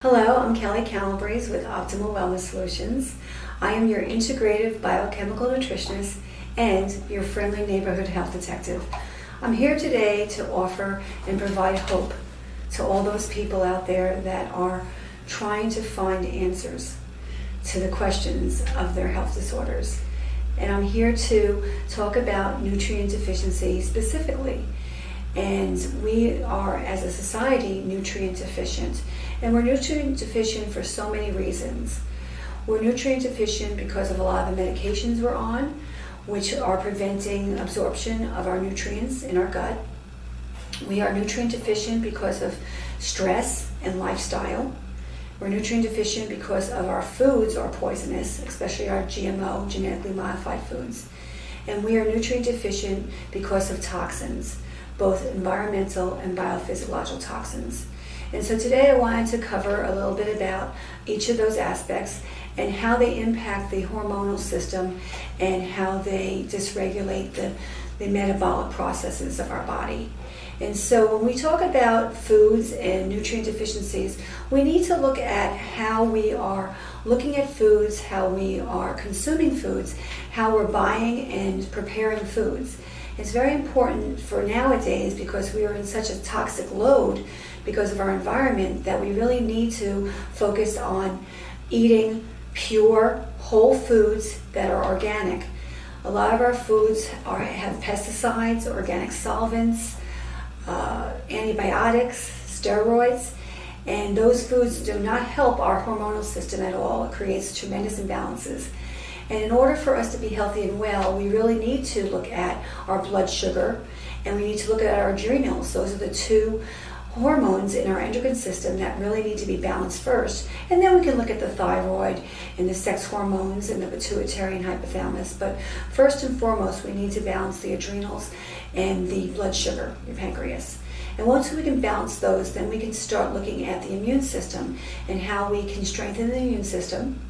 Hello, I'm Kelly Calabrese with Optimal Wellness Solutions. I am your integrative biochemical nutritionist and your friendly neighborhood health detective. I'm here today to offer and provide hope to all those people out there that are trying to find answers to the questions of their health disorders. And I'm here to talk about nutrient deficiency specifically. And we are, as a society, nutrient deficient. And we're nutrient deficient for so many reasons. We're nutrient deficient because of a lot of the medications we're on, which are preventing absorption of our nutrients in our gut. We are nutrient deficient because of stress and lifestyle. We're nutrient deficient because of our foods are poisonous, especially our GMO, genetically modified foods. And we are nutrient deficient because of toxins, both environmental and biophysiological toxins. And so today I wanted to cover a little bit about each of those aspects and how they impact the hormonal system and how they dysregulate the metabolic processes of our body. And so when we talk about foods and nutrient deficiencies, we need to look at how we are looking at foods, how we are consuming foods, how we're buying and preparing foods. It's very important for nowadays because we are in such a toxic load because of our environment that we really need to focus on eating pure, whole foods that are organic. A lot of our foods have pesticides, organic solvents, antibiotics, steroids, and those foods do not help our hormonal system at all. It creates tremendous imbalances. And in order for us to be healthy and well, we really need to look at our blood sugar and we need to look at our adrenals. Those are the two hormones in our endocrine system that really need to be balanced first. And then we can look at the thyroid and the sex hormones and the pituitary and hypothalamus. But first and foremost, we need to balance the adrenals and the blood sugar, your pancreas. And once we can balance those, then we can start looking at the immune system and how we can strengthen the immune system.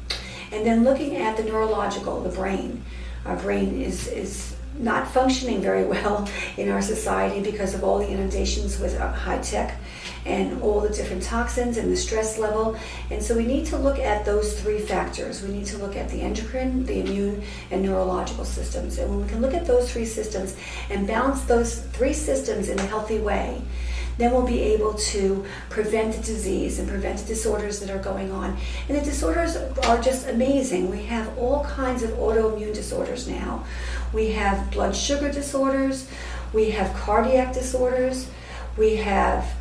And then looking at the neurological, the brain. Our brain is not functioning very well in our society because of all the inundations with high tech and all the different toxins and the stress level. And so we need to look at those three factors. We need to look at the endocrine, the immune, and neurological systems. And when we can look at those three systems and balance those three systems in a healthy way, then we'll be able to prevent the disease and prevent the disorders that are going on. And the disorders are just amazing. We have all kinds of autoimmune disorders now. We have blood sugar disorders, we have cardiac disorders, we have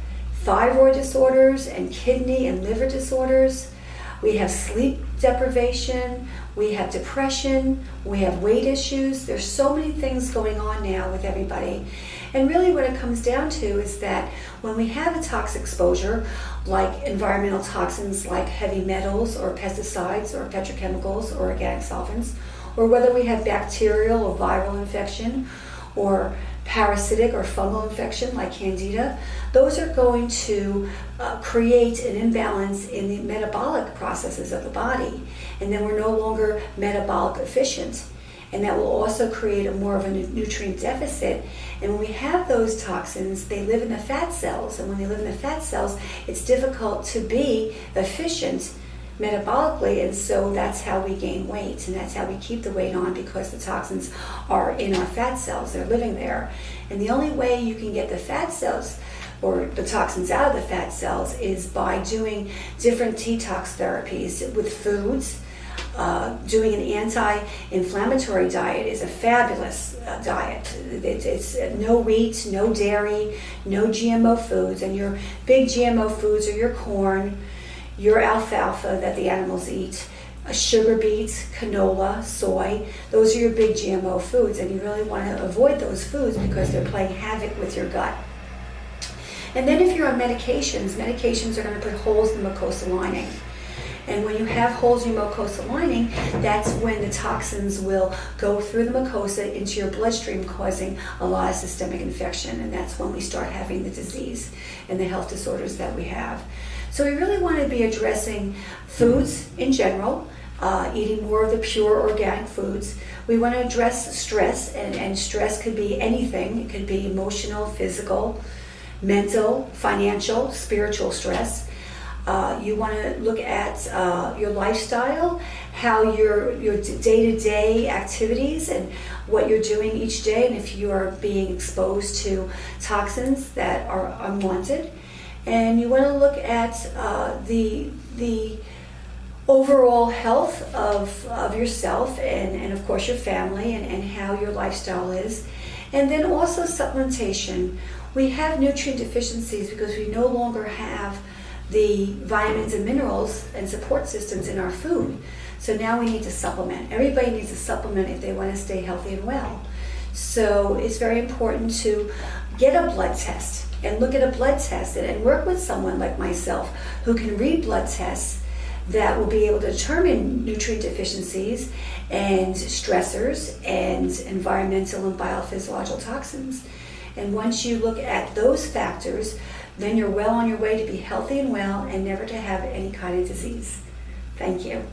thyroid disorders and kidney and liver disorders, we have sleep deprivation, we have depression, we have weight issues. There's so many things going on now with everybody. And really what it comes down to is that when we have a toxic exposure, like environmental toxins like heavy metals or pesticides or petrochemicals or organic solvents, or whether we have bacterial or viral infection or parasitic or fungal infection like candida, those are going to create an imbalance in the metabolic processes of the body. And then we're no longer metabolic efficient. And that will also create more of a nutrient deficit. And when we have those toxins, they live in the fat cells. And when they live in the fat cells, it's difficult to be efficient metabolically. And so that's how we gain weight. And that's how we keep the weight on, because the toxins are in our fat cells. They're living there. And the only way you can get the fat cells or the toxins out of the fat cells is by doing different detox therapies with foods. Doing an anti-inflammatory diet is a fabulous diet. It's no wheat, no dairy, no GMO foods, and your big GMO foods are your corn, your alfalfa that the animals eat, sugar beets, canola, soy. Those are your big GMO foods, and you really want to avoid those foods because they're playing havoc with your gut. And then if you're on medications are going to put holes in the mucosal lining. And when you have holes in your mucosal lining, that's when the toxins will go through the mucosa into your bloodstream, causing a lot of systemic infection. And that's when we start having the disease and the health disorders that we have. So we really want to be addressing foods in general, eating more of the pure organic foods. We want to address stress, and stress could be anything. It could be emotional, physical, mental, financial, spiritual stress. You want to look at your lifestyle, how your day-to-day activities and what you're doing each day, and if you are being exposed to toxins that are unwanted. And you want to look at the overall health of yourself and of course your family and how your lifestyle is. And then also supplementation. We have nutrient deficiencies because we no longer have the vitamins and minerals and support systems in our food. So now we need to supplement. Everybody needs to supplement if they want to stay healthy and well. So it's very important to get a blood test and look at a blood test and work with someone like myself who can read blood tests that will be able to determine nutrient deficiencies and stressors and environmental and biophysiological toxins. And once you look at those factors, then you're well on your way to be healthy and well and never to have any kind of disease. Thank you.